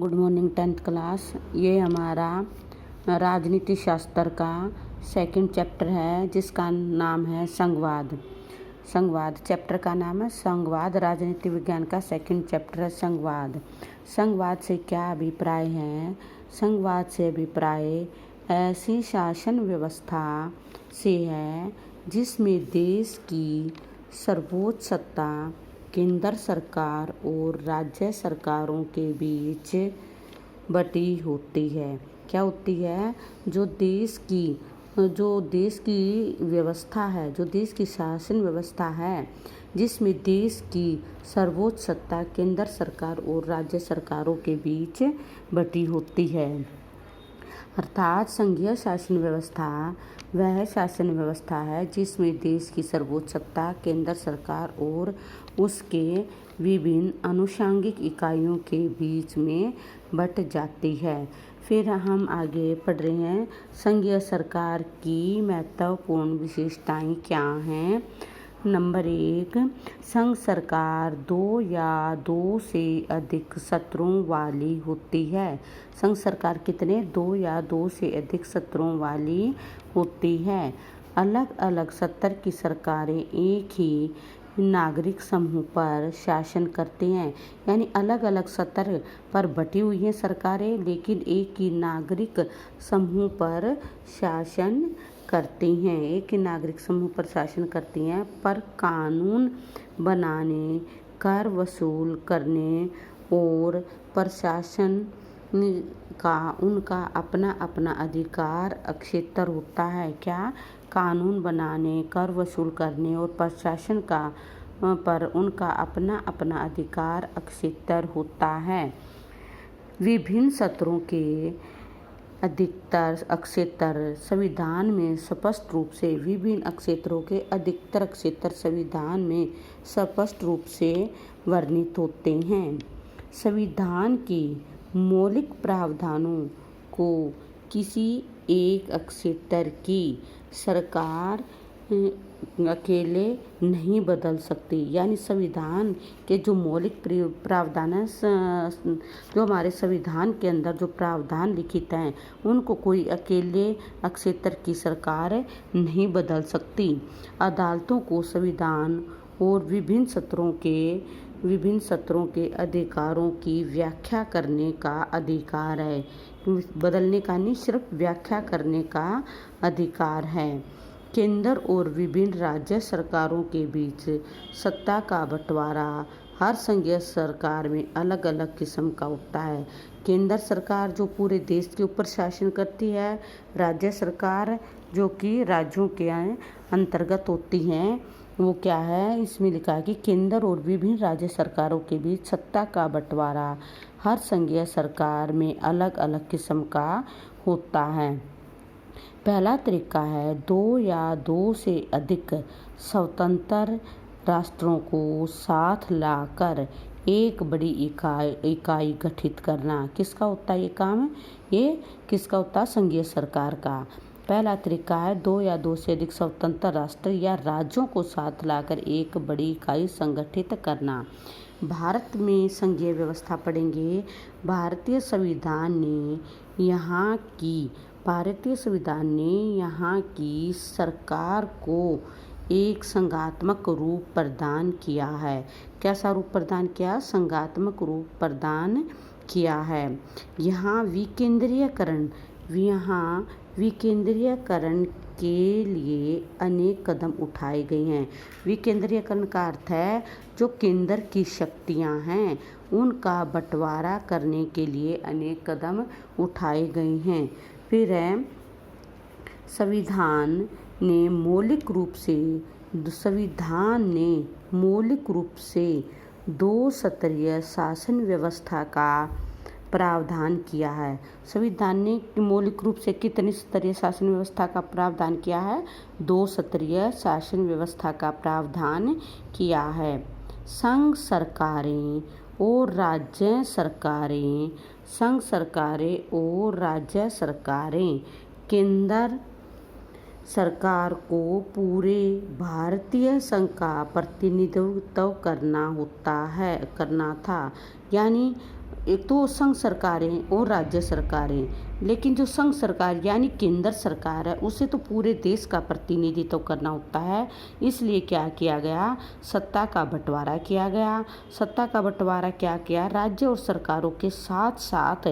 Good morning 10th class. ये हमारा राजनीति शास्त्र का सेकंड चैप्टर है जिसका नाम है संघवाद। चैप्टर का नाम है संघवाद। राजनीति विज्ञान का सेकंड चैप्टर है संघवाद। संघवाद से क्या अभिप्राय है? संघवाद से अभिप्राय ऐसी शासन व्यवस्था से है जिसमें देश की सर्वोच्च सत्ता केंद्र सरकार और राज्य सरकारों के बीच बटी होती है। क्या होती है? जो देश की व्यवस्था है, जो देश की शासन व्यवस्था है, जिसमें देश की सर्वोच्च सत्ता केंद्र सरकार और राज्य सरकारों के बीच बटी होती है। अर्थात संघीय शासन व्यवस्था वह शासन व्यवस्था है जिसमें देश की सर्वोच्च सत्ता केंद्र सरकार और उसके विभिन्न आनुषंगिक इकाइयों के बीच में बट जाती है। फिर हम आगे पढ़ रहे हैं, संघीय सरकार की महत्वपूर्ण विशेषताएं क्या हैं। नंबर 1, संघ सरकार 2 या 2 से अधिक सत्रों वाली होती है। संघ सरकार कितने? 2 या 2 से अधिक सत्रों वाली होती है। अलग अलग सत्र की सरकारें एक ही नागरिक समूह पर शासन करते हैं, यानी अलग अलग सत्र पर बटी हुई हैं सरकारें, लेकिन एक ही नागरिक समूह पर शासन करती हैं। एक ही नागरिक समूह पर शासन करती हैं, पर कानून बनाने, कर वसूल करने और प्रशासन का उनका अपना अपना अधिकार क्षेत्र होता है। क्या? कानून बनाने, कर वसूल करने और प्रशासन का पर उनका अपना अपना अधिकार क्षेत्र होता है। विभिन्न सत्रों के अधिकतर क्षेत्र संविधान में स्पष्ट रूप से विभिन्न क्षेत्रों के अधिकतर क्षेत्र संविधान में स्पष्ट रूप से वर्णित होते हैं। संविधान के मौलिक प्रावधानों को किसी एक क्षेत्र की सरकार अकेले नहीं बदल सकती, यानी संविधान के जो मौलिक प्रावधान है, जो हमारे संविधान के अंदर जो प्रावधान लिखित हैं, उनको कोई अकेले क्षेत्र की सरकार नहीं बदल सकती। अदालतों को संविधान और विभिन्न सत्रों के अधिकारों की व्याख्या करने का अधिकार है। बदलने का नहीं, सिर्फ व्याख्या करने का अधिकार है। केंद्र और विभिन्न राज्य सरकारों के बीच सत्ता का बंटवारा हर संघीय सरकार में अलग अलग किस्म का होता है। केंद्र सरकार जो पूरे देश के ऊपर शासन करती है, राज्य सरकार जो कि राज्यों के अंतर्गत होती हैं, वो क्या है? इसमें लिखा है कि केंद्र और विभिन्न राज्य सरकारों के बीच सत्ता का बंटवारा हर संघीय सरकार में अलग अलग किस्म का होता है। पहला तरीका है 2 या 2 से अधिक स्वतंत्र राष्ट्रों को साथ लाकर एक बड़ी इकाई गठित करना। किसका होता है ये काम? ये किसका होता है? संघीय सरकार का। पहला तरीका है 2 या 2 से अधिक स्वतंत्र राष्ट्र या राज्यों को साथ लाकर एक बड़ी इकाई संगठित करना। भारत में संघीय व्यवस्था पढ़ेंगे। भारतीय संविधान ने यहाँ की सरकार को एक संघात्मक रूप प्रदान किया है। कैसा रूप प्रदान किया? संघात्मक रूप प्रदान किया है। यहाँ विकेंद्रीयकरण के लिए अनेक कदम उठाए गए हैं। विकेंद्रीयकरण का अर्थ है जो केंद्र की शक्तियाँ हैं उनका बंटवारा करने के लिए अनेक कदम उठाए गए हैं। फिर है संविधान ने मौलिक रूप से 2 स्तरीय शासन व्यवस्था का प्रावधान किया है। संविधान ने मौलिक रूप से कितनी स्तरीय शासन व्यवस्था का प्रावधान किया है? 2 स्तरीय शासन व्यवस्था का प्रावधान किया है। संघ सरकारें और राज्य सरकारें केंद्र सरकार को पूरे भारतीय संघ का प्रतिनिधित्व करना था, यानी एक तो संघ सरकारें और राज्य सरकारें, लेकिन जो संघ सरकार यानी केंद्र सरकार है उसे तो पूरे देश का प्रतिनिधित्व करना होता है। इसलिए क्या किया गया, सत्ता का बंटवारा किया गया। सत्ता का बंटवारा क्या किया, राज्य और सरकारों के साथ साथ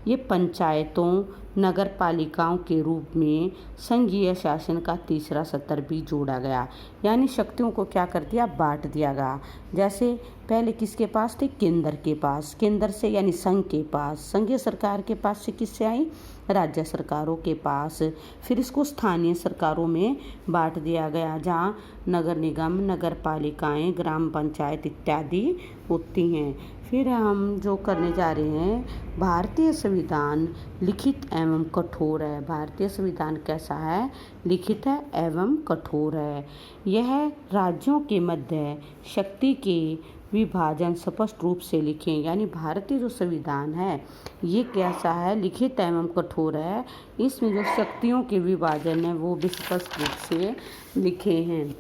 ये पंचायतों, नगर पालिकाओं के रूप में संघीय शासन का तीसरा स्तर भी जोड़ा गया। यानी शक्तियों को क्या कर दिया, बांट दिया गया। जैसे पहले किसके पास थे, केंद्र के पास, केंद्र से यानी संघ के पास, संघीय सरकार के पास से किससे आई, राज्य सरकारों के पास। फिर इसको स्थानीय सरकारों में बांट दिया गया, जहाँ नगर निगम, नगर पालिकाएँ, ग्राम पंचायत इत्यादि होती हैं। फिर हम जो करने जा रहे हैं, भारतीय संविधान लिखित एवं कठोर है। भारतीय संविधान कैसा है, लिखित है एवं कठोर है। यह राज्यों के मध्य शक्ति के विभाजन स्पष्ट रूप से लिखे। यानी भारतीय जो संविधान है ये कैसा है, लिखित एवं कठोर है। इसमें जो शक्तियों के विभाजन है वो भी स्पष्ट रूप से लिखे हैं।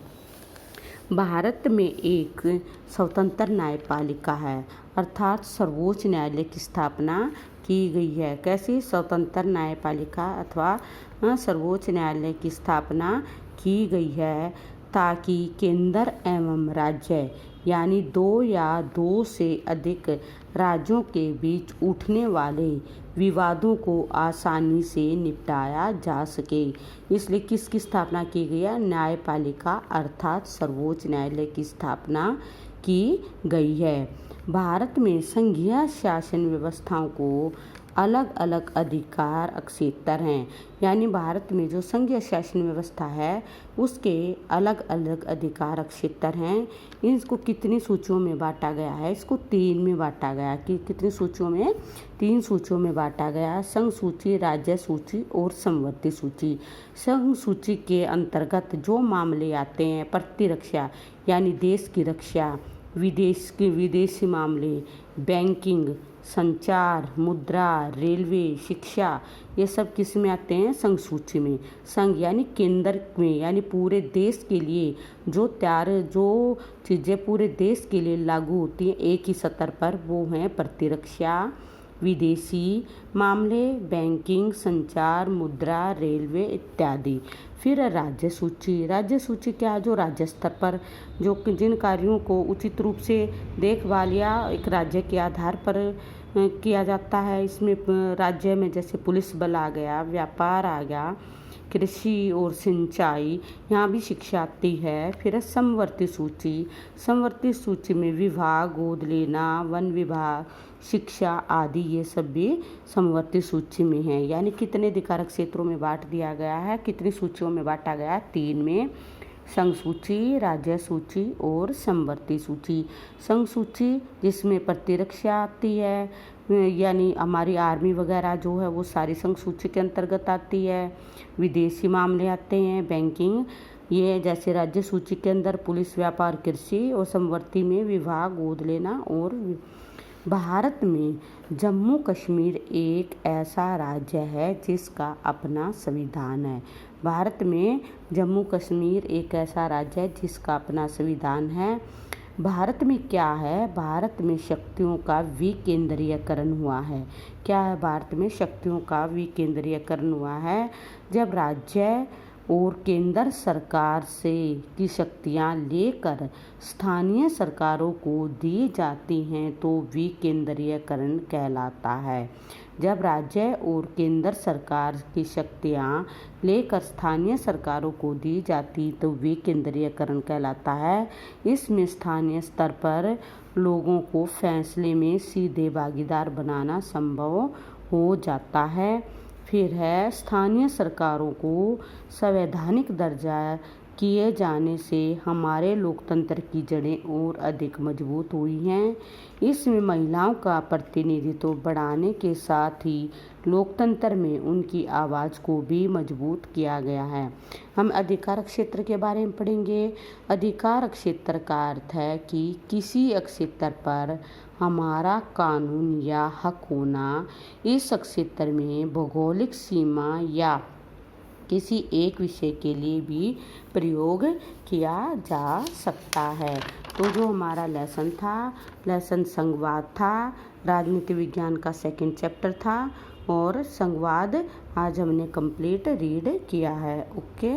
भारत में एक स्वतंत्र न्यायपालिका है, अर्थात सर्वोच्च न्यायालय की स्थापना की गई है। कैसी, स्वतंत्र न्यायपालिका अथवा सर्वोच्च न्यायालय की स्थापना की गई है, ताकि केंद्र एवं राज्य यानी दो या दो से अधिक राज्यों के बीच उठने वाले विवादों को आसानी से निपटाया जा सके। इसलिए किसकी स्थापना की गई है, न्यायपालिका अर्थात सर्वोच्च न्यायालय की स्थापना की गई है। भारत में संघीय शासन व्यवस्थाओं को अलग अलग अधिकार क्षेत्र हैं। यानी भारत में जो संघीय शासन व्यवस्था है उसके अलग अलग अधिकार क्षेत्र हैं। इसको कितनी सूचियों में बांटा गया है, इसको 3 में बांटा गया। कि कितनी सूचियों में, 3 सूचियों में बांटा गया, संघ सूची, राज्य सूची और समवर्ती सूची। संघ सूची के अंतर्गत जो मामले आते हैं, प्रतिरक्षा यानी देश की रक्षा, विदेशी मामले, बैंकिंग, संचार, मुद्रा, रेलवे, शिक्षा, ये सब किस में आते हैं, संघ सूची में। संघ यानी केंद्र में, यानी पूरे देश के लिए जो चीज़ें पूरे देश के लिए लागू होती हैं एक ही स्तर पर, वो हैं प्रतिरक्षा, विदेशी मामले, बैंकिंग, संचार, मुद्रा, रेलवे इत्यादि। फिर राज्य सूची। राज्य सूची क्या, जो राज्य स्तर पर जो जिन कार्यों को उचित रूप से देखभाल या एक राज्य के आधार पर किया जाता है। इसमें राज्य में जैसे पुलिस बल आ गया, व्यापार आ गया, कृषि और सिंचाई, यहाँ भी शिक्षा आती है। फिर समवर्ती सूची। समवर्ती सूची में विभाग, गोद लेना, वन विभाग, शिक्षा आदि ये सब भी समवर्ती सूची में है। यानी कितने अधिकारक क्षेत्रों में बांट दिया गया है, कितनी सूचियों में बांटा गया है, 3 में। संघ सूची, राज्य सूची और समवर्ती सूची। संघ सूची जिसमें प्रतिरक्षा आती है, यानी हमारी आर्मी वगैरह जो है वो सारी संघ सूची के अंतर्गत आती है। विदेशी मामले आते हैं, बैंकिंग, ये जैसे राज्य सूची के अंदर पुलिस, व्यापार, कृषि, और समवर्ती में विभाग, गोद लेना और भारत में जम्मू कश्मीर एक ऐसा राज्य है जिसका अपना संविधान है। भारत में जम्मू कश्मीर एक ऐसा राज्य है जिसका अपना संविधान है। भारत में क्या है, भारत में शक्तियों का विकेंद्रीयकरण हुआ है। क्या है, भारत में शक्तियों का विकेंद्रीयकरण हुआ है। जब राज्य और केंद्र सरकार से की शक्तियां लेकर स्थानीय सरकारों को दी जाती हैं तो विकेंद्रीयकरण कहलाता है। जब राज्य और केंद्र सरकार की शक्तियां लेकर स्थानीय सरकारों को दी जाती तो विकेंद्रीयकरण कहलाता है। इसमें स्थानीय स्तर पर लोगों को फैसले में सीधे भागीदार बनाना संभव हो जाता है। फिर है स्थानीय सरकारों को संवैधानिक दर्जा किए जाने से हमारे लोकतंत्र की जड़ें और अधिक मजबूत हुई हैं। इसमें महिलाओं का प्रतिनिधित्व बढ़ाने के साथ ही लोकतंत्र में उनकी आवाज़ को भी मजबूत किया गया है। हम अधिकार क्षेत्र के बारे में पढ़ेंगे। अधिकार क्षेत्र का अर्थ है कि किसी क्षेत्र पर हमारा कानून या हक होना। इस क्षेत्र में भौगोलिक सीमा या किसी एक विषय के लिए भी प्रयोग किया जा सकता है। तो जो हमारा लेसन था, लेसन संवाद था, राजनीति विज्ञान का सेकंड चैप्टर था और संवाद आज हमने कंप्लीट रीड किया है। ओके।